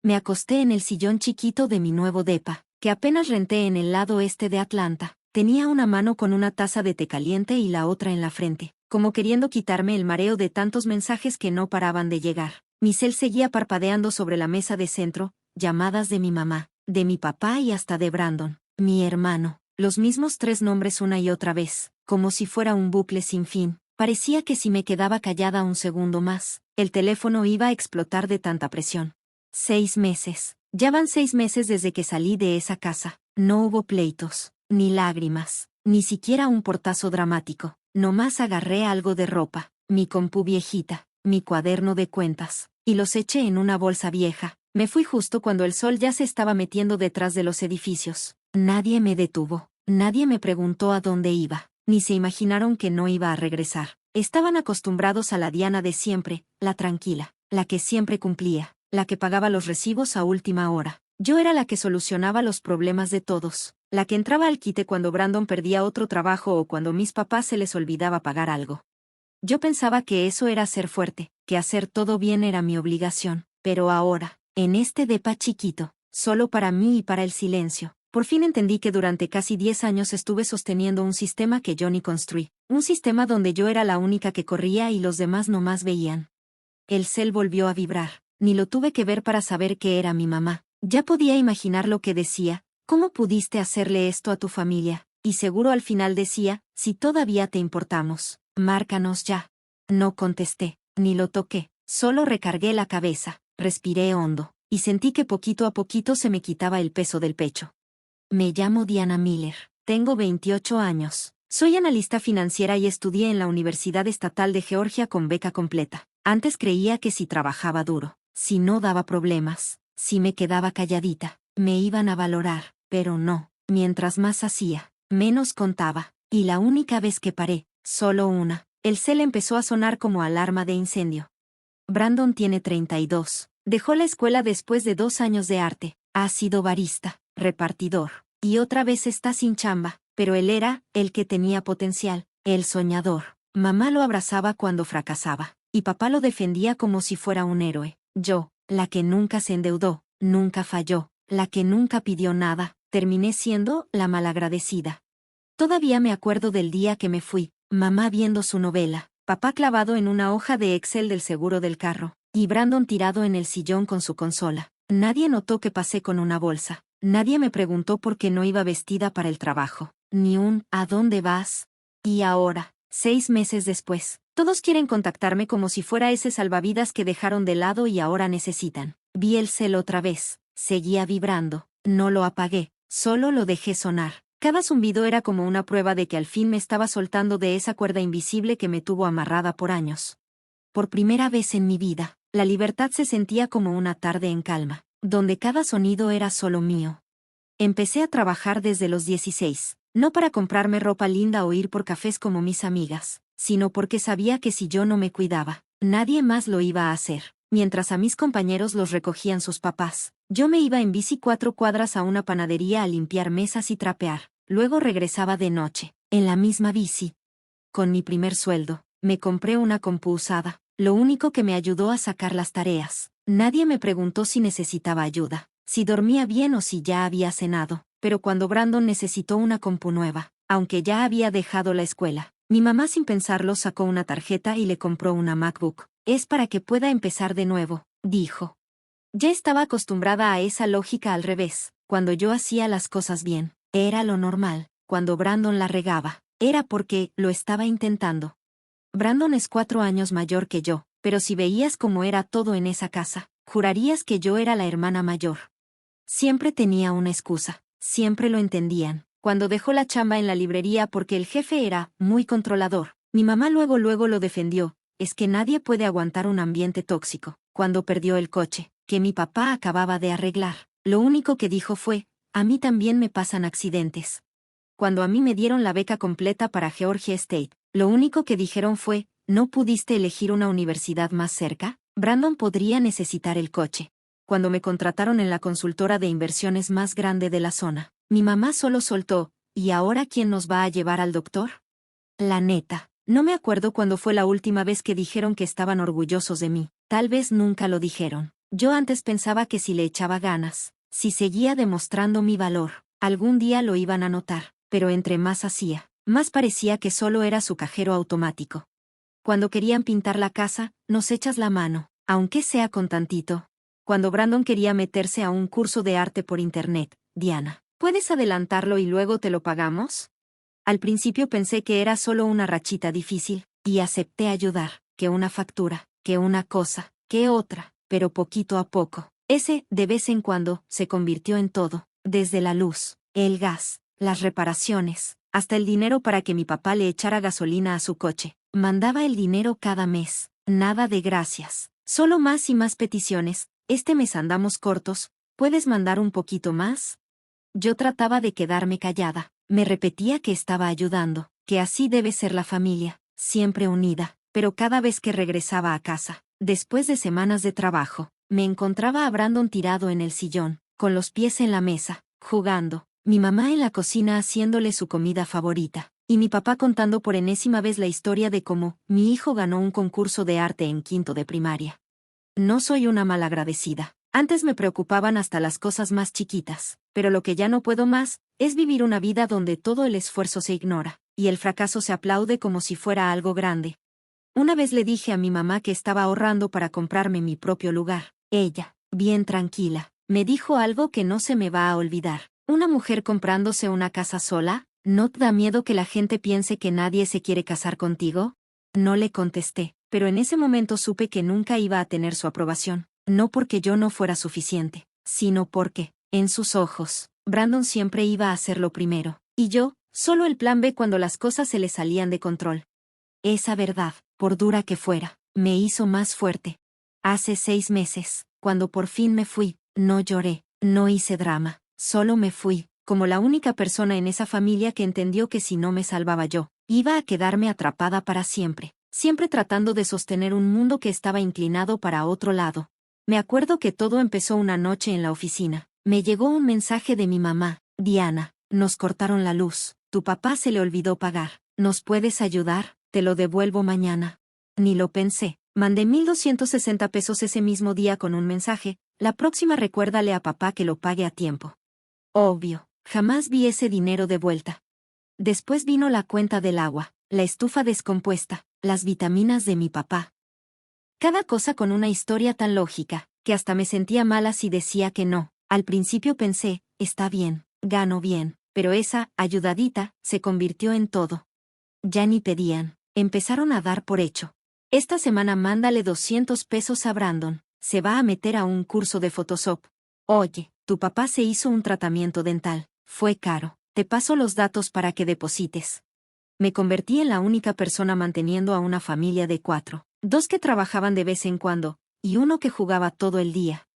Me acosté en el sillón chiquito de mi nuevo depa, que apenas renté en el lado este de Atlanta. Tenía una mano con una taza de té caliente y la otra en la frente, como queriendo quitarme el mareo de tantos mensajes que no paraban de llegar. Mi cel seguía parpadeando sobre la mesa de centro, llamadas de mi mamá, de mi papá y hasta de Brandon, mi hermano. Los mismos 3 nombres una y otra vez, como si fuera un bucle sin fin. Parecía que si me quedaba callada un segundo más, el teléfono iba a explotar de tanta presión. 6 meses. Ya van 6 meses desde que salí de esa casa. No hubo pleitos, ni lágrimas, ni siquiera un portazo dramático. Nomás agarré algo de ropa, mi compu viejita, mi cuaderno de cuentas, y los eché en una bolsa vieja. Me fui justo cuando el sol ya se estaba metiendo detrás de los edificios. Nadie me detuvo, nadie me preguntó a dónde iba, ni se imaginaron que no iba a regresar. Estaban acostumbrados a la Diana de siempre, la tranquila, la que siempre cumplía, la que pagaba los recibos a última hora. Yo era la que solucionaba los problemas de todos, la que entraba al quite cuando Brandon perdía otro trabajo o cuando mis papás se les olvidaba pagar algo. Yo pensaba que eso era ser fuerte, que hacer todo bien era mi obligación, pero ahora, en este depa chiquito, solo para mí y para el silencio, por fin entendí que durante casi 10 años estuve sosteniendo un sistema que yo ni construí, un sistema donde yo era la única que corría y los demás nomás veían. El cel volvió a vibrar, ni lo tuve que ver para saber que era mi mamá. Ya podía imaginar lo que decía, ¿cómo pudiste hacerle esto a tu familia? Y seguro al final decía, si todavía te importamos, márcanos ya. No contesté, ni lo toqué, solo recargué la cabeza, respiré hondo, y sentí que poquito a poquito se me quitaba el peso del pecho. Me llamo Diana Miller, tengo 28 años, soy analista financiera y estudié en la Universidad Estatal de Georgia con beca completa. Antes creía que si trabajaba duro, si no daba problemas, si me quedaba calladita, me iban a valorar, pero no, mientras más hacía, menos contaba, y la única vez que paré, solo una, el cel empezó a sonar como alarma de incendio. Brandon tiene 32, dejó la escuela después de 2 años de arte, ha sido barista, repartidor, y otra vez está sin chamba, pero él era, el que tenía potencial, el soñador. Mamá lo abrazaba cuando fracasaba, y papá lo defendía como si fuera un héroe. Yo, la que nunca se endeudó, nunca falló, la que nunca pidió nada, terminé siendo la malagradecida. Todavía me acuerdo del día que me fui, mamá viendo su novela, papá clavado en una hoja de Excel del seguro del carro, y Brandon tirado en el sillón con su consola. Nadie notó que pasé con una bolsa, nadie me preguntó por qué no iba vestida para el trabajo, ni un ¿a dónde vas? Y ahora, 6 meses después, todos quieren contactarme como si fuera ese salvavidas que dejaron de lado y ahora necesitan. Vi el cel otra vez, seguía vibrando, no lo apagué, solo lo dejé sonar. Cada zumbido era como una prueba de que al fin me estaba soltando de esa cuerda invisible que me tuvo amarrada por años. Por primera vez en mi vida, la libertad se sentía como una tarde en calma, donde cada sonido era solo mío. Empecé a trabajar desde los 16, no para comprarme ropa linda o ir por cafés como mis amigas, sino porque sabía que si yo no me cuidaba, nadie más lo iba a hacer. Mientras a mis compañeros los recogían sus papás, yo me iba en bici 4 cuadras a una panadería a limpiar mesas y trapear, luego regresaba de noche, en la misma bici. Con mi primer sueldo, me compré una compu usada, lo único que me ayudó a sacar las tareas. Nadie me preguntó si necesitaba ayuda, si dormía bien o si ya había cenado, pero cuando Brandon necesitó una compu nueva, aunque ya había dejado la escuela, mi mamá sin pensarlo sacó una tarjeta y le compró una MacBook. Es para que pueda empezar de nuevo, dijo. Ya estaba acostumbrada a esa lógica al revés, cuando yo hacía las cosas bien, era lo normal, cuando Brandon la regaba, era porque lo estaba intentando. Brandon es 4 años mayor que yo, pero si veías cómo era todo en esa casa, jurarías que yo era la hermana mayor. Siempre tenía una excusa, siempre lo entendían. Cuando dejó la chamba en la librería porque el jefe era muy controlador, mi mamá luego lo defendió. Es que nadie puede aguantar un ambiente tóxico. Cuando perdió el coche, que mi papá acababa de arreglar, lo único que dijo fue, a mí también me pasan accidentes. Cuando a mí me dieron la beca completa para Georgia State, lo único que dijeron fue, ¿no pudiste elegir una universidad más cerca? Brandon podría necesitar el coche. Cuando me contrataron en la consultora de inversiones más grande de la zona, mi mamá solo soltó, ¿y ahora quién nos va a llevar al doctor? La neta. No me acuerdo cuándo fue la última vez que dijeron que estaban orgullosos de mí, tal vez nunca lo dijeron. Yo antes pensaba que si le echaba ganas, si seguía demostrando mi valor, algún día lo iban a notar, pero entre más hacía, más parecía que solo era su cajero automático. Cuando querían pintar la casa, nos echas la mano, aunque sea con tantito. Cuando Brandon quería meterse a un curso de arte por internet, Diana, ¿puedes adelantarlo y luego te lo pagamos? Al principio pensé que era solo una rachita difícil, y acepté ayudar, que una factura, que una cosa, que otra, pero poquito a poco. Ese, de vez en cuando, se convirtió en todo, desde la luz, el gas, las reparaciones, hasta el dinero para que mi papá le echara gasolina a su coche. Mandaba el dinero cada mes, nada de gracias, solo más y más peticiones. Este mes andamos cortos, ¿puedes mandar un poquito más? Yo trataba de quedarme callada, me repetía que estaba ayudando, que así debe ser la familia, siempre unida, pero cada vez que regresaba a casa, después de semanas de trabajo, me encontraba a Brandon tirado en el sillón, con los pies en la mesa, jugando, mi mamá en la cocina haciéndole su comida favorita, y mi papá contando por enésima vez la historia de cómo mi hijo ganó un concurso de arte en quinto de primaria. No soy una malagradecida. Antes me preocupaban hasta las cosas más chiquitas, pero lo que ya no puedo más, es vivir una vida donde todo el esfuerzo se ignora, y el fracaso se aplaude como si fuera algo grande. Una vez le dije a mi mamá que estaba ahorrando para comprarme mi propio lugar. Ella, bien tranquila, me dijo algo que no se me va a olvidar. ¿Una mujer comprándose una casa sola? ¿No te da miedo que la gente piense que nadie se quiere casar contigo? No le contesté, pero en ese momento supe que nunca iba a tener su aprobación. No porque yo no fuera suficiente, sino porque, en sus ojos, Brandon siempre iba a ser lo primero, y yo, solo el plan B cuando las cosas se le salían de control. Esa verdad, por dura que fuera, me hizo más fuerte. Hace 6 meses, cuando por fin me fui, no lloré, no hice drama, solo me fui, como la única persona en esa familia que entendió que si no me salvaba yo, iba a quedarme atrapada para siempre, siempre tratando de sostener un mundo que estaba inclinado para otro lado. Me acuerdo que todo empezó una noche en la oficina. Me llegó un mensaje de mi mamá. Diana, nos cortaron la luz. Tu papá se le olvidó pagar. ¿Nos puedes ayudar? Te lo devuelvo mañana. Ni lo pensé. Mandé 1,260 pesos ese mismo día con un mensaje. La próxima recuérdale a papá que lo pague a tiempo. Obvio, jamás vi ese dinero de vuelta. Después vino la cuenta del agua, la estufa descompuesta, las vitaminas de mi papá. Cada cosa con una historia tan lógica, que hasta me sentía mala si decía que no. Al principio pensé, está bien, gano bien, pero esa ayudadita se convirtió en todo. Ya ni pedían, empezaron a dar por hecho. Esta semana mándale 200 pesos a Brandon, se va a meter a un curso de Photoshop. Oye, tu papá se hizo un tratamiento dental, fue caro, te paso los datos para que deposites. Me convertí en la única persona manteniendo a una familia de 4. 2 que trabajaban de vez en cuando, y uno que jugaba todo el día.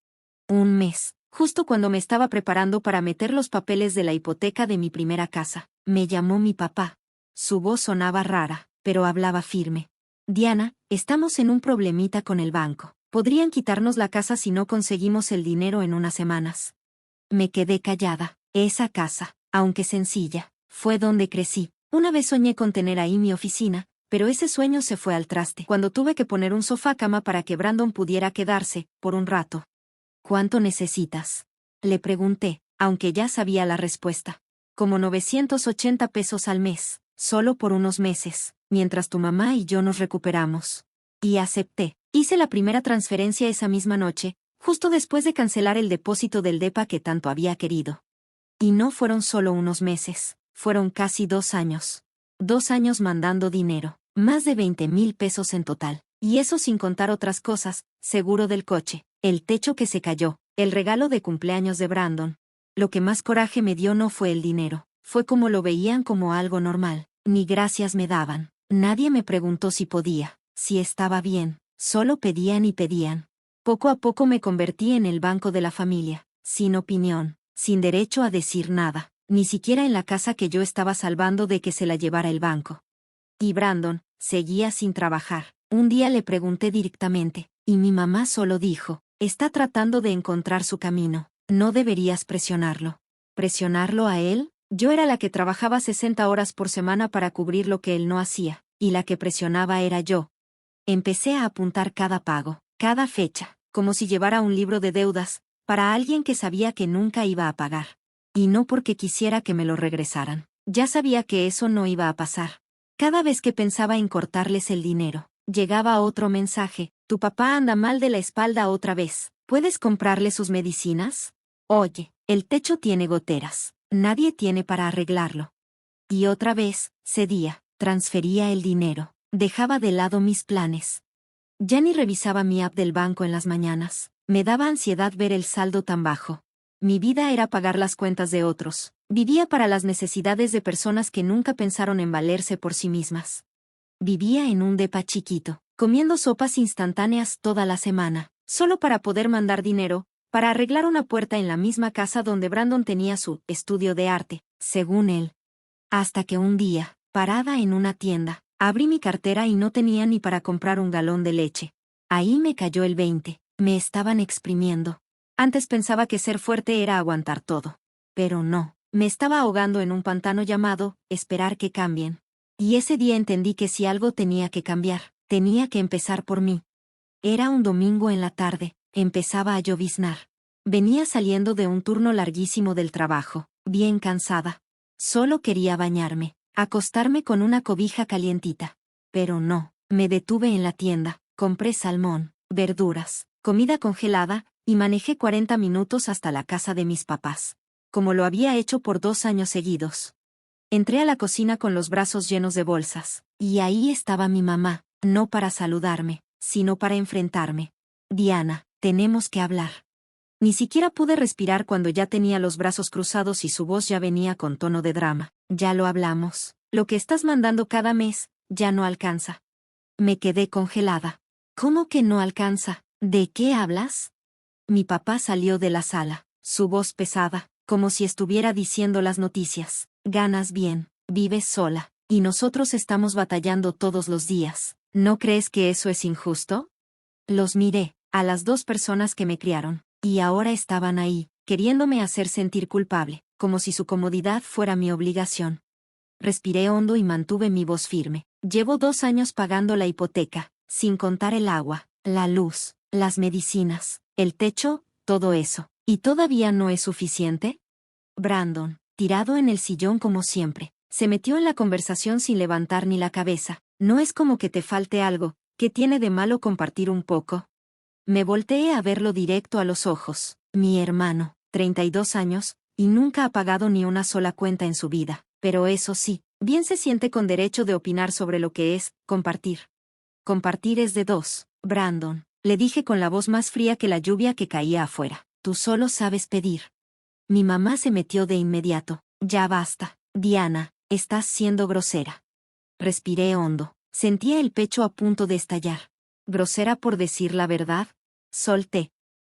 Un mes, justo cuando me estaba preparando para meter los papeles de la hipoteca de mi primera casa, me llamó mi papá. Su voz sonaba rara, pero hablaba firme. Diana, estamos en un problemita con el banco. Podrían quitarnos la casa si no conseguimos el dinero en unas semanas. Me quedé callada. Esa casa, aunque sencilla, fue donde crecí. Una vez soñé con tener ahí mi oficina, pero ese sueño se fue al traste cuando tuve que poner un sofá cama para que Brandon pudiera quedarse, por un rato. ¿Cuánto necesitas? Le pregunté, aunque ya sabía la respuesta. Como 980 pesos al mes, solo por unos meses, mientras tu mamá y yo nos recuperamos. Y acepté. Hice la primera transferencia esa misma noche, justo después de cancelar el depósito del depa que tanto había querido. Y no fueron solo unos meses, fueron casi 2 años. 2 años mandando dinero, más de 20,000 pesos en total. Y eso sin contar otras cosas, seguro del coche, el techo que se cayó, el regalo de cumpleaños de Brandon. Lo que más coraje me dio no fue el dinero, fue como lo veían como algo normal. Ni gracias me daban. Nadie me preguntó si podía, si estaba bien, solo pedían y pedían. Poco a poco me convertí en el banco de la familia, sin opinión, sin derecho a decir nada, ni siquiera en la casa que yo estaba salvando de que se la llevara el banco. Y Brandon seguía sin trabajar. Un día le pregunté directamente, y mi mamá solo dijo, está tratando de encontrar su camino, no deberías presionarlo. ¿Presionarlo a él? Yo era la que trabajaba 60 horas por semana para cubrir lo que él no hacía, y la que presionaba era yo. Empecé a apuntar cada pago, cada fecha, como si llevara un libro de deudas, para alguien que sabía que nunca iba a pagar. Y no porque quisiera que me lo regresaran. Ya sabía que eso no iba a pasar. Cada vez que pensaba en cortarles el dinero, llegaba otro mensaje: tu papá anda mal de la espalda otra vez. ¿Puedes comprarle sus medicinas? Oye, el techo tiene goteras. Nadie tiene para arreglarlo. Y otra vez, cedía, transfería el dinero, dejaba de lado mis planes. Ya ni revisaba mi app del banco en las mañanas. Me daba ansiedad ver el saldo tan bajo. Mi vida era pagar las cuentas de otros. Vivía para las necesidades de personas que nunca pensaron en valerse por sí mismas. Vivía en un depa chiquito, comiendo sopas instantáneas toda la semana, solo para poder mandar dinero, para arreglar una puerta en la misma casa donde Brandon tenía su estudio de arte, según él. Hasta que un día, parada en una tienda, abrí mi cartera y no tenía ni para comprar un galón de leche. Ahí me cayó el 20. Me estaban exprimiendo. Antes pensaba que ser fuerte era aguantar todo. Pero no, me estaba ahogando en un pantano llamado esperar que cambien. Y ese día entendí que si algo tenía que cambiar, tenía que empezar por mí. Era un domingo en la tarde, empezaba a lloviznar. Venía saliendo de un turno larguísimo del trabajo, bien cansada. Solo quería bañarme, acostarme con una cobija calientita. Pero no, me detuve en la tienda, compré salmón, verduras, comida congelada, y manejé 40 minutos hasta la casa de mis papás. Como lo había hecho por 2 años seguidos. Entré a la cocina con los brazos llenos de bolsas, y ahí estaba mi mamá, no para saludarme, sino para enfrentarme. Diana, tenemos que hablar. Ni siquiera pude respirar cuando ya tenía los brazos cruzados y su voz ya venía con tono de drama. Ya lo hablamos. Lo que estás mandando cada mes, ya no alcanza. Me quedé congelada. ¿Cómo que no alcanza? ¿De qué hablas? Mi papá salió de la sala, su voz pesada, como si estuviera diciendo las noticias. Ganas bien, vives sola, y nosotros estamos batallando todos los días. ¿No crees que eso es injusto? Los miré, a las 2 personas que me criaron. Y ahora estaban ahí, queriéndome hacer sentir culpable, como si su comodidad fuera mi obligación. Respiré hondo y mantuve mi voz firme. Llevo 2 años pagando la hipoteca, sin contar el agua, la luz, las medicinas, el techo, todo eso. ¿Y todavía no es suficiente? Brandon, tirado en el sillón como siempre, se metió en la conversación sin levantar ni la cabeza. No es como que te falte algo, ¿qué tiene de malo compartir un poco? Me volteé a verlo directo a los ojos. Mi hermano, 32 años, y nunca ha pagado ni una sola cuenta en su vida, pero eso sí, bien se siente con derecho de opinar sobre lo que es compartir. Compartir es de 2, Brandon, le dije con la voz más fría que la lluvia que caía afuera. Tú solo sabes pedir. Mi mamá se metió de inmediato. Ya basta, Diana, estás siendo grosera. Respiré hondo. Sentía el pecho a punto de estallar. ¿Grosera por decir la verdad? Solté.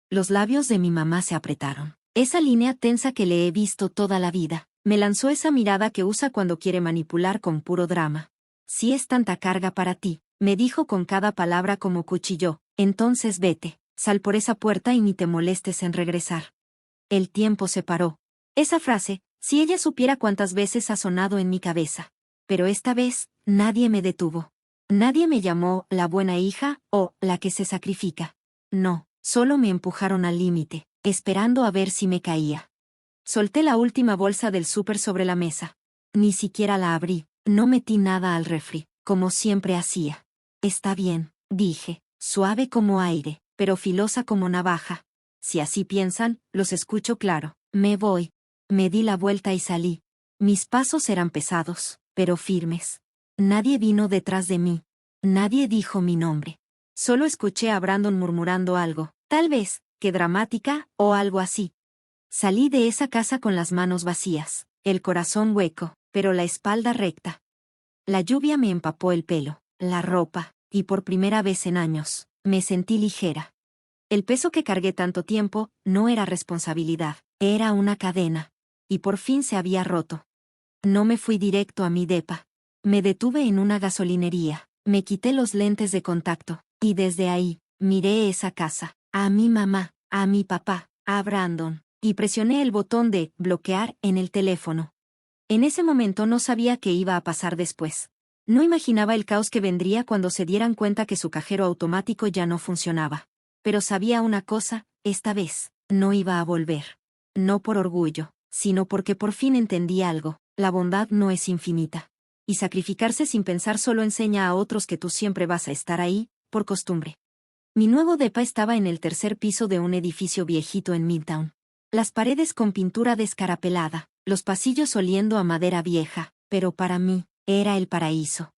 Los labios de mi mamá se apretaron. Esa línea tensa que le he visto toda la vida. Me lanzó esa mirada que usa cuando quiere manipular con puro drama. Si es tanta carga para ti, me dijo con cada palabra como cuchillo, entonces vete, sal por esa puerta y ni te molestes en regresar. El tiempo se paró. Esa frase, si ella supiera cuántas veces ha sonado en mi cabeza. Pero esta vez, nadie me detuvo. Nadie me llamó la buena hija o la que se sacrifica. No, solo me empujaron al límite, esperando a ver si me caía. Solté la última bolsa del súper sobre la mesa. Ni siquiera la abrí, no metí nada al refri, como siempre hacía. Está bien, dije, suave como aire, pero filosa como navaja. Si así piensan, los escucho claro. Me voy. Me di la vuelta y salí. Mis pasos eran pesados, pero firmes. Nadie vino detrás de mí. Nadie dijo mi nombre. Solo escuché a Brandon murmurando algo, tal vez, que dramática, o algo así. Salí de esa casa con las manos vacías, el corazón hueco, pero la espalda recta. La lluvia me empapó el pelo, la ropa, y por primera vez en años, me sentí ligera. El peso que cargué tanto tiempo no era responsabilidad, era una cadena. Y por fin se había roto. No me fui directo a mi depa. Me detuve en una gasolinería, me quité los lentes de contacto, y desde ahí, miré esa casa, a mi mamá, a mi papá, a Brandon, y presioné el botón de bloquear en el teléfono. En ese momento no sabía qué iba a pasar después. No imaginaba el caos que vendría cuando se dieran cuenta que su cajero automático ya no funcionaba. pero sabía una cosa, esta vez, no iba a volver. No por orgullo, sino porque por fin entendí algo, la bondad no es infinita. Y sacrificarse sin pensar solo enseña a otros que tú siempre vas a estar ahí, por costumbre. Mi nuevo depa estaba en el tercer piso de un edificio viejito en Midtown. Las paredes con pintura descarapelada, los pasillos oliendo a madera vieja, pero para mí, era el paraíso.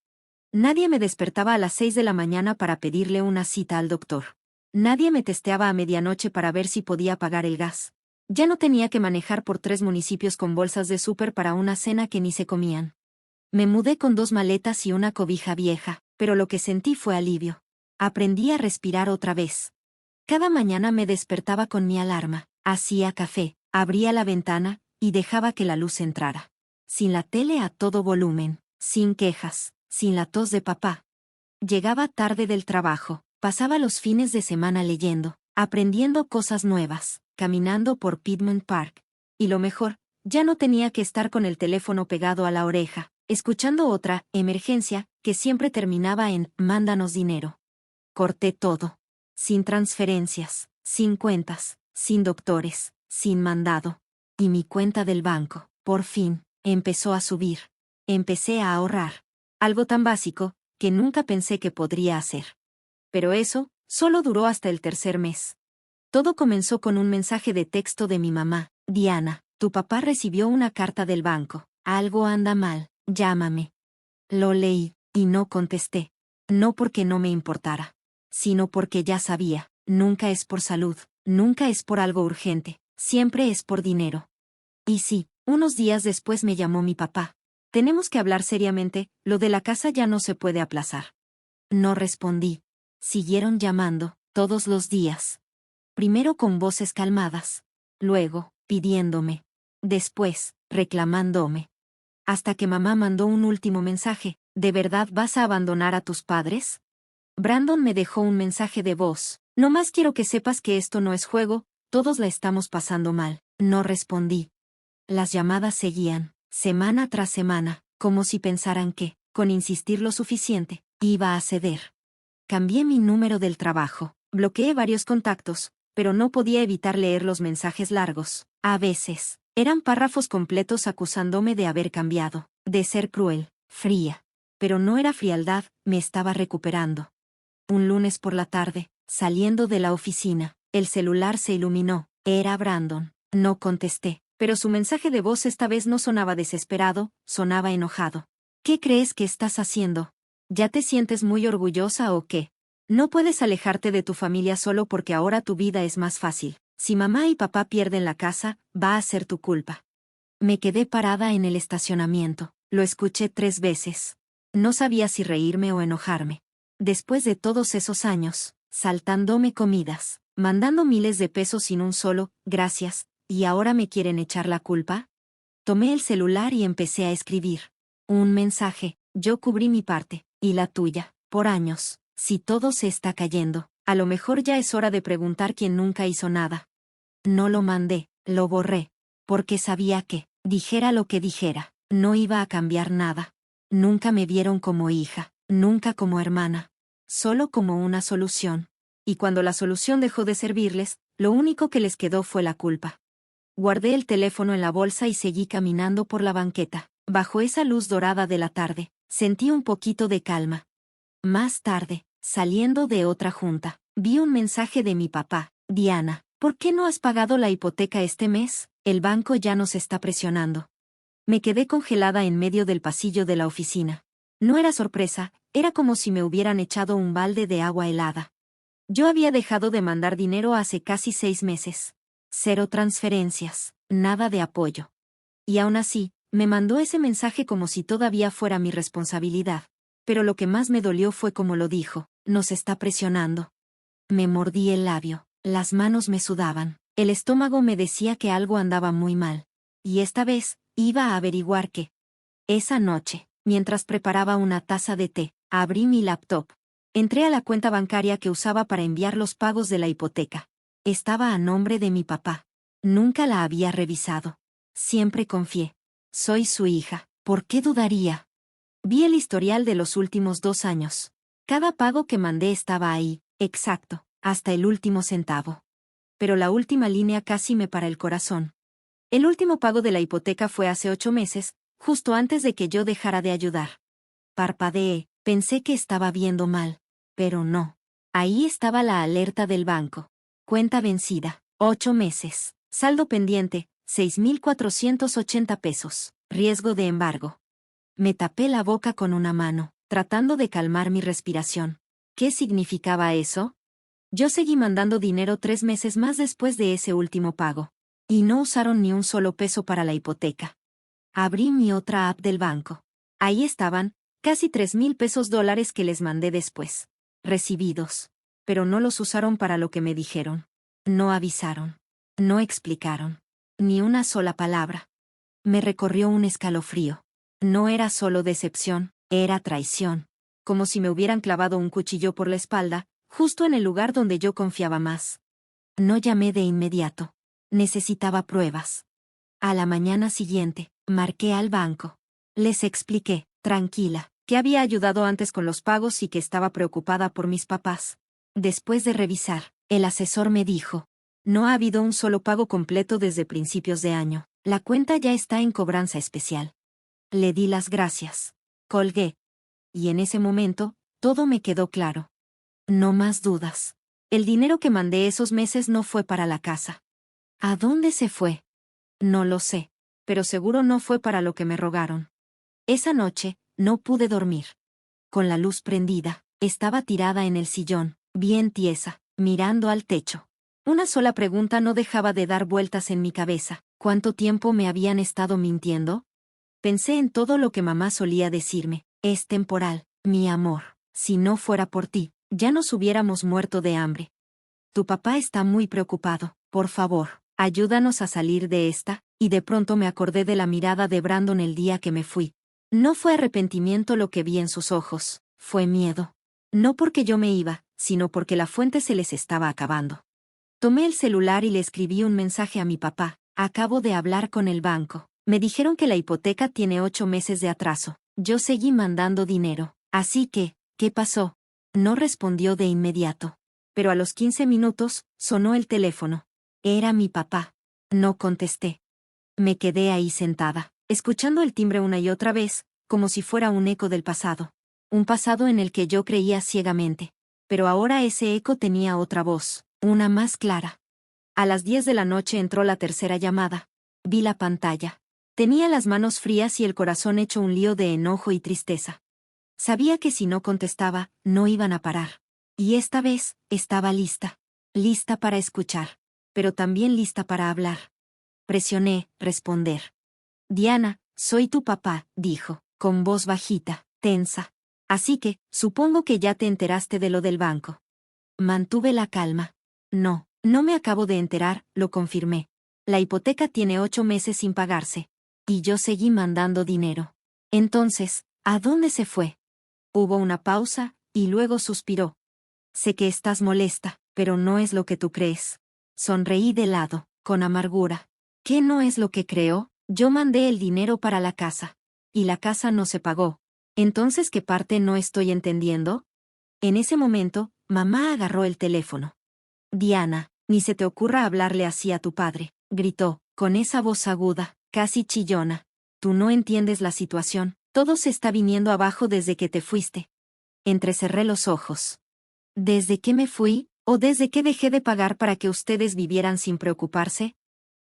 Nadie me despertaba a las 6 de la mañana para pedirle una cita al doctor. Nadie me testeaba a medianoche para ver si podía pagar el gas. Ya no tenía que manejar por 3 municipios con bolsas de súper para una cena que ni se comían. Me mudé con 2 maletas y una cobija vieja, pero lo que sentí fue alivio. Aprendí a respirar otra vez. Cada mañana me despertaba con mi alarma, hacía café, abría la ventana, y dejaba que la luz entrara. Sin la tele a todo volumen, sin quejas, sin la tos de papá. Llegaba tarde del trabajo, pasaba los fines de semana leyendo, aprendiendo cosas nuevas, caminando por Piedmont Park. Y lo mejor, ya no tenía que estar con el teléfono pegado a la oreja, escuchando otra emergencia que siempre terminaba en «mándanos dinero». Corté todo. Sin transferencias, sin cuentas, sin doctores, sin mandado. Y mi cuenta del banco, por fin, empezó a subir. Empecé a ahorrar. Algo tan básico, que nunca pensé que podría hacer. Pero eso, solo duró hasta el tercer mes. Todo comenzó con un mensaje de texto de mi mamá: «Diana, tu papá recibió una carta del banco. Algo anda mal, llámame». Lo leí, y no contesté. No porque no me importara, sino porque ya sabía, nunca es por salud, nunca es por algo urgente, siempre es por dinero. Y sí, unos días después me llamó mi papá. «Tenemos que hablar seriamente, lo de la casa ya no se puede aplazar». No respondí. Siguieron llamando, todos los días. Primero con voces calmadas. Luego, pidiéndome. Después, reclamándome. Hasta que mamá mandó un último mensaje: «¿De verdad vas a abandonar a tus padres?». Brandon me dejó un mensaje de voz: «No más quiero que sepas que esto no es juego, todos la estamos pasando mal». No respondí. Las llamadas seguían, semana tras semana, como si pensaran que, con insistir lo suficiente, iba a ceder. Cambié mi número del trabajo, bloqueé varios contactos, pero no podía evitar leer los mensajes largos. A veces, eran párrafos completos acusándome de haber cambiado, de ser cruel, fría. Pero no era frialdad, me estaba recuperando. Un lunes por la tarde, saliendo de la oficina, el celular se iluminó. Era Brandon. No contesté, pero su mensaje de voz esta vez no sonaba desesperado, sonaba enojado. «¿Qué crees que estás haciendo? ¿Ya te sientes muy orgullosa o qué? No puedes alejarte de tu familia solo porque ahora tu vida es más fácil. Si mamá y papá pierden la casa, va a ser tu culpa». Me quedé parada en el estacionamiento. Lo escuché 3 veces. No sabía si reírme o enojarme. Después de todos esos años, saltándome comidas, mandando miles de pesos sin un solo «gracias», ¿y ahora me quieren echar la culpa? Tomé el celular y empecé a escribir. Un mensaje: «Yo cubrí mi parte, y la tuya, por años. Si todo se está cayendo, a lo mejor ya es hora de preguntar quién nunca hizo nada». No lo mandé, lo borré. Porque sabía que, dijera lo que dijera, no iba a cambiar nada. Nunca me vieron como hija, nunca como hermana. Solo como una solución. Y cuando la solución dejó de servirles, lo único que les quedó fue la culpa. Guardé el teléfono en la bolsa y seguí caminando por la banqueta. Bajo esa luz dorada de la tarde, sentí un poquito de calma. Más tarde, saliendo de otra junta, vi un mensaje de mi papá: «Diana, ¿por qué no has pagado la hipoteca este mes? El banco ya nos está presionando». Me quedé congelada en medio del pasillo de la oficina. No era sorpresa, era como si me hubieran echado un balde de agua helada. Yo había dejado de mandar dinero hace casi 6 meses. 0 transferencias, nada de apoyo. Y aún así, me mandó ese mensaje como si todavía fuera mi responsabilidad. Pero lo que más me dolió fue como lo dijo: «Nos está presionando». Me mordí el labio, las manos me sudaban, el estómago me decía que algo andaba muy mal. Y esta vez, iba a averiguar qué. Esa noche, mientras preparaba una taza de té, abrí mi laptop. Entré a la cuenta bancaria que usaba para enviar los pagos de la hipoteca. Estaba a nombre de mi papá. Nunca la había revisado. Siempre confié. Soy su hija, ¿por qué dudaría? Vi el historial de los últimos 2 años. Cada pago que mandé estaba ahí, exacto, hasta el último centavo. Pero la última línea casi me para el corazón. El último pago de la hipoteca fue hace 8 meses, justo antes de que yo dejara de ayudar. Parpadeé, pensé que estaba viendo mal. Pero no. Ahí estaba la alerta del banco. Cuenta vencida. 8 meses. Saldo pendiente, 6,480 pesos. Riesgo de embargo. Me tapé la boca con una mano, tratando de calmar mi respiración. ¿Qué significaba eso? Yo seguí mandando dinero 3 meses más después de ese último pago. Y no usaron ni un solo peso para la hipoteca. Abrí mi otra app del banco. Ahí estaban, casi 3,000 pesos dólares que les mandé después. Recibidos. Pero no los usaron para lo que me dijeron. No avisaron. No explicaron. Ni una sola palabra. Me recorrió un escalofrío. No era solo decepción, era traición. Como si me hubieran clavado un cuchillo por la espalda, justo en el lugar donde yo confiaba más. No llamé de inmediato. Necesitaba pruebas. A la mañana siguiente, marqué al banco. Les expliqué, tranquila, que había ayudado antes con los pagos y que estaba preocupada por mis papás. Después de revisar, el asesor me dijo: no ha habido un solo pago completo desde principios de año. La cuenta ya está en cobranza especial. Le di las gracias. Colgué. Y en ese momento, todo me quedó claro. No más dudas. El dinero que mandé esos meses no fue para la casa. ¿A dónde se fue? No lo sé, pero seguro no fue para lo que me rogaron. Esa noche, no pude dormir. Con la luz prendida, estaba tirada en el sillón, bien tiesa, mirando al techo. Una sola pregunta no dejaba de dar vueltas en mi cabeza. ¿Cuánto tiempo me habían estado mintiendo? Pensé en todo lo que mamá solía decirme. Es temporal, mi amor. Si no fuera por ti, ya nos hubiéramos muerto de hambre. Tu papá está muy preocupado. Por favor, ayúdanos a salir de esta. Y de pronto me acordé de la mirada de Brandon el día que me fui. No fue arrepentimiento lo que vi en sus ojos, fue miedo. No porque yo me iba, sino porque la fuente se les estaba acabando. Tomé el celular y le escribí un mensaje a mi papá. Acabo de hablar con el banco. Me dijeron que la hipoteca tiene 8 meses de atraso. Yo seguí mandando dinero. Así que, ¿qué pasó? No respondió de inmediato. Pero a los 15 minutos, sonó el teléfono. Era mi papá. No contesté. Me quedé ahí sentada, escuchando el timbre una y otra vez, como si fuera un eco del pasado. Un pasado en el que yo creía ciegamente. Pero ahora ese eco tenía otra voz, una más clara. A las 10 de la noche entró la tercera llamada. Vi la pantalla. Tenía las manos frías y el corazón hecho un lío de enojo y tristeza. Sabía que si no contestaba, no iban a parar. Y esta vez, estaba lista. Lista para escuchar. Pero también lista para hablar. Presioné, responder. Diana, soy tu papá, dijo, con voz bajita, tensa. Así que, supongo que ya te enteraste de lo del banco. Mantuve la calma. No, no me acabo de enterar, lo confirmé. La hipoteca tiene 8 meses sin pagarse. Y yo seguí mandando dinero. Entonces, ¿a dónde se fue? Hubo una pausa, y luego suspiró. Sé que estás molesta, pero no es lo que tú crees. Sonreí de lado, con amargura. ¿Qué no es lo que creo? Yo mandé el dinero para la casa. Y la casa no se pagó. Entonces, ¿qué parte no estoy entendiendo? En ese momento, mamá agarró el teléfono. Diana, ni se te ocurra hablarle así a tu padre, gritó, con esa voz aguda, casi chillona. Tú no entiendes la situación, todo se está viniendo abajo desde que te fuiste. Entrecerré los ojos. ¿Desde que me fui, o desde que dejé de pagar para que ustedes vivieran sin preocuparse?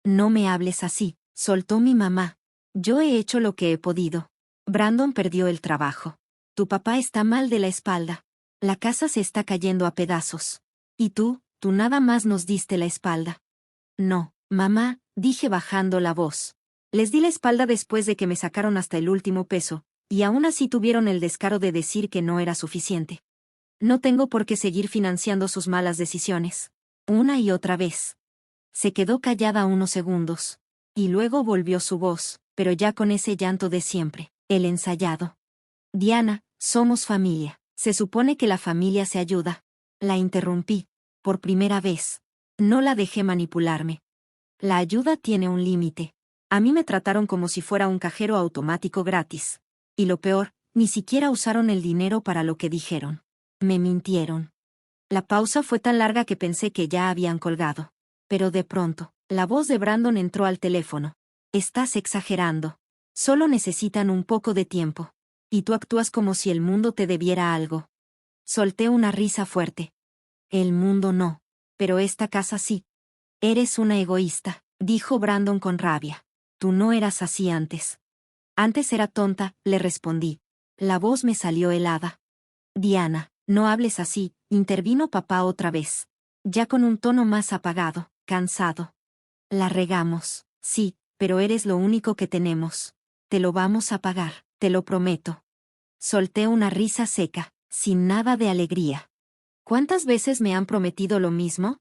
No me hables así, soltó mi mamá. Yo he hecho lo que he podido. Brandon perdió el trabajo. Tu papá está mal de la espalda. La casa se está cayendo a pedazos. Y tú nada más nos diste la espalda. No, mamá, dije bajando la voz. Les di la espalda después de que me sacaron hasta el último peso, y aún así tuvieron el descaro de decir que no era suficiente. No tengo por qué seguir financiando sus malas decisiones. Una y otra vez. Se quedó callada unos segundos. Y luego volvió su voz, pero ya con ese llanto de siempre, el ensayado. Diana, somos familia. Se supone que la familia se ayuda. La interrumpí. Por primera vez. No la dejé manipularme. La ayuda tiene un límite. A mí me trataron como si fuera un cajero automático gratis. Y lo peor, ni siquiera usaron el dinero para lo que dijeron. Me mintieron. La pausa fue tan larga que pensé que ya habían colgado. Pero de pronto, la voz de Brandon entró al teléfono. Estás exagerando. Solo necesitan un poco de tiempo. Y tú actúas como si el mundo te debiera algo. Solté una risa fuerte. El mundo no. Pero esta casa sí. Eres una egoísta, dijo Brandon con rabia. Tú no eras así antes. Antes era tonta, le respondí. La voz me salió helada. Diana, no hables así, intervino papá otra vez. Ya con un tono más apagado, cansado. La regamos, sí, pero eres lo único que tenemos. Te lo vamos a pagar, te lo prometo. Solté una risa seca, sin nada de alegría. ¿Cuántas veces me han prometido lo mismo?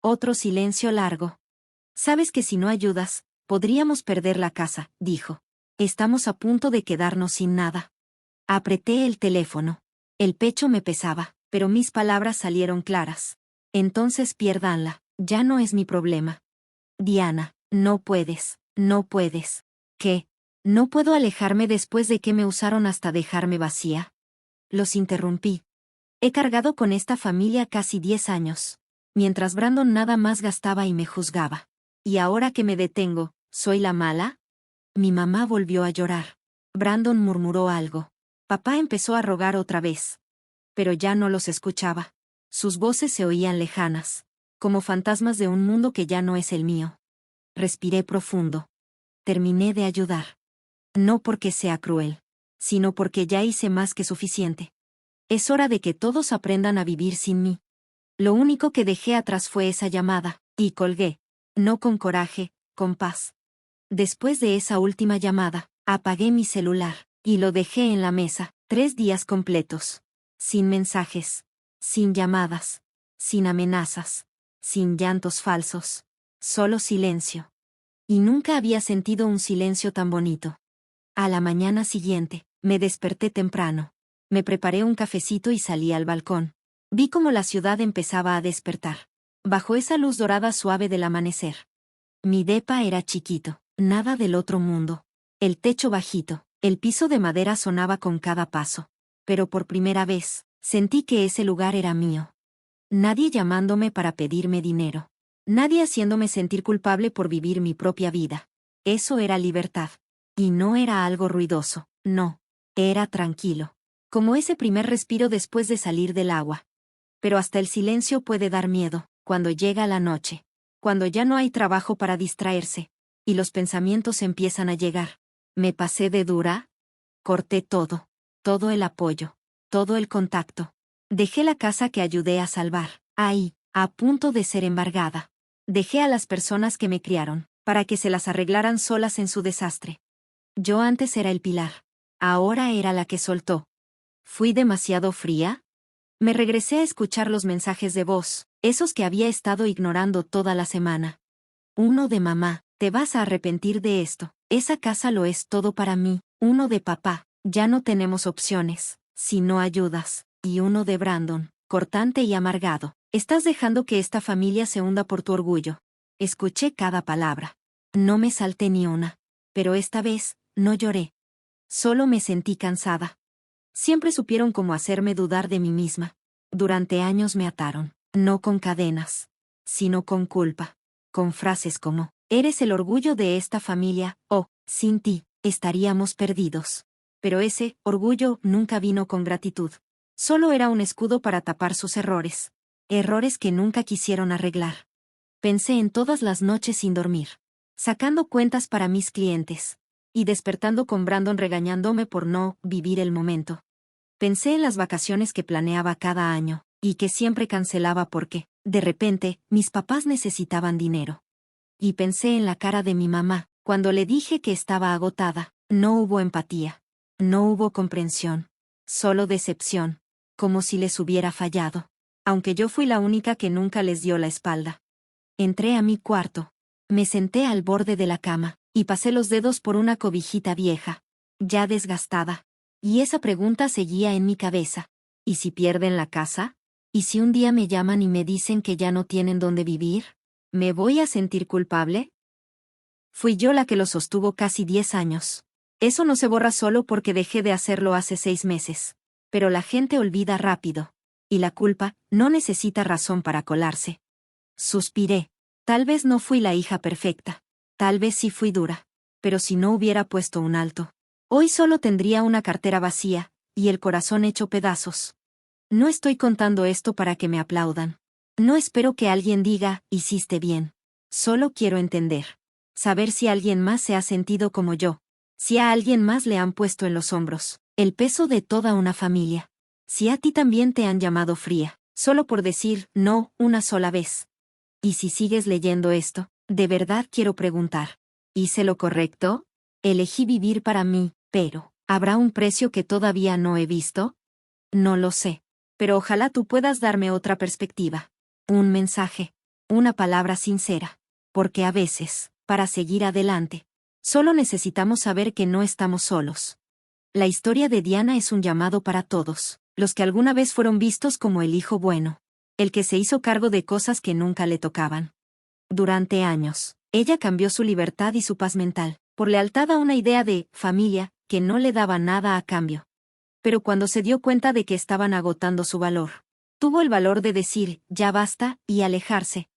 Otro silencio largo. Sabes que si no ayudas, podríamos perder la casa, dijo. Estamos a punto de quedarnos sin nada. Apreté el teléfono. El pecho me pesaba, pero mis palabras salieron claras. Entonces piérdanla, ya no es mi problema. Diana, no puedes, no puedes. ¿Qué? ¿No puedo alejarme después de que me usaron hasta dejarme vacía? Los interrumpí. He cargado con esta familia casi 10 años. Mientras Brandon nada más gastaba y me juzgaba. ¿Y ahora que me detengo, soy la mala? Mi mamá volvió a llorar. Brandon murmuró algo. Papá empezó a rogar otra vez. Pero ya no los escuchaba. Sus voces se oían lejanas, como fantasmas de un mundo que ya no es el mío. Respiré profundo. Terminé de ayudar. No porque sea cruel, sino porque ya hice más que suficiente. Es hora de que todos aprendan a vivir sin mí. Lo único que dejé atrás fue esa llamada, y colgué. No con coraje, con paz. Después de esa última llamada, apagué mi celular, y lo dejé en la mesa, 3 días completos. Sin mensajes, sin llamadas, sin amenazas, sin llantos falsos. Solo silencio. Y nunca había sentido un silencio tan bonito. A la mañana siguiente, me desperté temprano. Me preparé un cafecito y salí al balcón. Vi cómo la ciudad empezaba a despertar. Bajo esa luz dorada suave del amanecer. Mi depa era chiquito, nada del otro mundo. El techo bajito, el piso de madera sonaba con cada paso. Pero por primera vez, sentí que ese lugar era mío. Nadie llamándome para pedirme dinero. Nadie haciéndome sentir culpable por vivir mi propia vida. Eso era libertad. Y no era algo ruidoso, no. Era tranquilo. Como ese primer respiro después de salir del agua. Pero hasta el silencio puede dar miedo, cuando llega la noche. Cuando ya no hay trabajo para distraerse. Y los pensamientos empiezan a llegar. ¿Me pasé de dura? Corté todo. Todo el apoyo. Todo el contacto. Dejé la casa que ayudé a salvar. Ahí, a punto de ser embargada. Dejé a las personas que me criaron, para que se las arreglaran solas en su desastre. Yo antes era el pilar. Ahora era la que soltó. ¿Fui demasiado fría? Me regresé a escuchar los mensajes de voz, esos que había estado ignorando toda la semana. Uno de mamá, te vas a arrepentir de esto, esa casa lo es todo para mí. Uno de papá, ya no tenemos opciones, si no ayudas. Y uno de Brandon, cortante y amargado, estás dejando que esta familia se hunda por tu orgullo. Escuché cada palabra. No me salté ni una. Pero esta vez, no lloré. Solo me sentí cansada. Siempre supieron cómo hacerme dudar de mí misma. Durante años me ataron, no con cadenas, sino con culpa. Con frases como, eres el orgullo de esta familia, o, sin ti, estaríamos perdidos. Pero ese orgullo nunca vino con gratitud. Solo era un escudo para tapar sus errores. Errores que nunca quisieron arreglar. Pensé en todas las noches sin dormir. Sacando cuentas para mis clientes. Y despertando con Brandon regañándome por no vivir el momento. Pensé en las vacaciones que planeaba cada año, y que siempre cancelaba porque, de repente, mis papás necesitaban dinero. Y pensé en la cara de mi mamá, cuando le dije que estaba agotada. No hubo empatía. No hubo comprensión. Solo decepción. Como si les hubiera fallado. Aunque yo fui la única que nunca les dio la espalda. Entré a mi cuarto. Me senté al borde de la cama, y pasé los dedos por una cobijita vieja, ya desgastada. Y esa pregunta seguía en mi cabeza. ¿Y si pierden la casa? ¿Y si un día me llaman y me dicen que ya no tienen dónde vivir? ¿Me voy a sentir culpable? Fui yo la que lo sostuvo casi 10 años. Eso no se borra solo porque dejé de hacerlo hace 6 meses. Pero la gente olvida rápido. Y la culpa no necesita razón para colarse. Suspiré. Tal vez no fui la hija perfecta. Tal vez sí fui dura. Pero si no hubiera puesto un alto, hoy solo tendría una cartera vacía, y el corazón hecho pedazos. No estoy contando esto para que me aplaudan. No espero que alguien diga, hiciste bien. Solo quiero entender. Saber si alguien más se ha sentido como yo. Si a alguien más le han puesto en los hombros el peso de toda una familia. Si a ti también te han llamado fría, solo por decir no una sola vez. Y si sigues leyendo esto, de verdad quiero preguntar. ¿Hice lo correcto? Elegí vivir para mí, pero ¿habrá un precio que todavía no he visto? No lo sé. Pero ojalá tú puedas darme otra perspectiva. Un mensaje. Una palabra sincera. Porque a veces, para seguir adelante, solo necesitamos saber que no estamos solos. La historia de Diana es un llamado para todos, los que alguna vez fueron vistos como el hijo bueno, el que se hizo cargo de cosas que nunca le tocaban. Durante años, ella cambió su libertad y su paz mental, por lealtad a una idea de familia que no le daba nada a cambio. Pero cuando se dio cuenta de que estaban agotando su valor, tuvo el valor de decir, ya basta, y alejarse.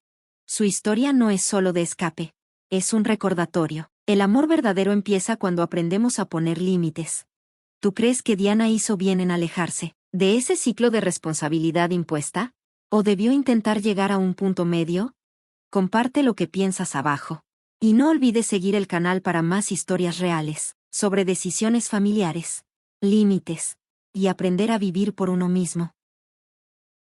Su historia no es solo de escape, es un recordatorio. El amor verdadero empieza cuando aprendemos a poner límites. ¿Tú crees que Diana hizo bien en alejarse de ese ciclo de responsabilidad impuesta? ¿O debió intentar llegar a un punto medio? Comparte lo que piensas abajo. Y no olvides seguir el canal para más historias reales, sobre decisiones familiares, límites, y aprender a vivir por uno mismo.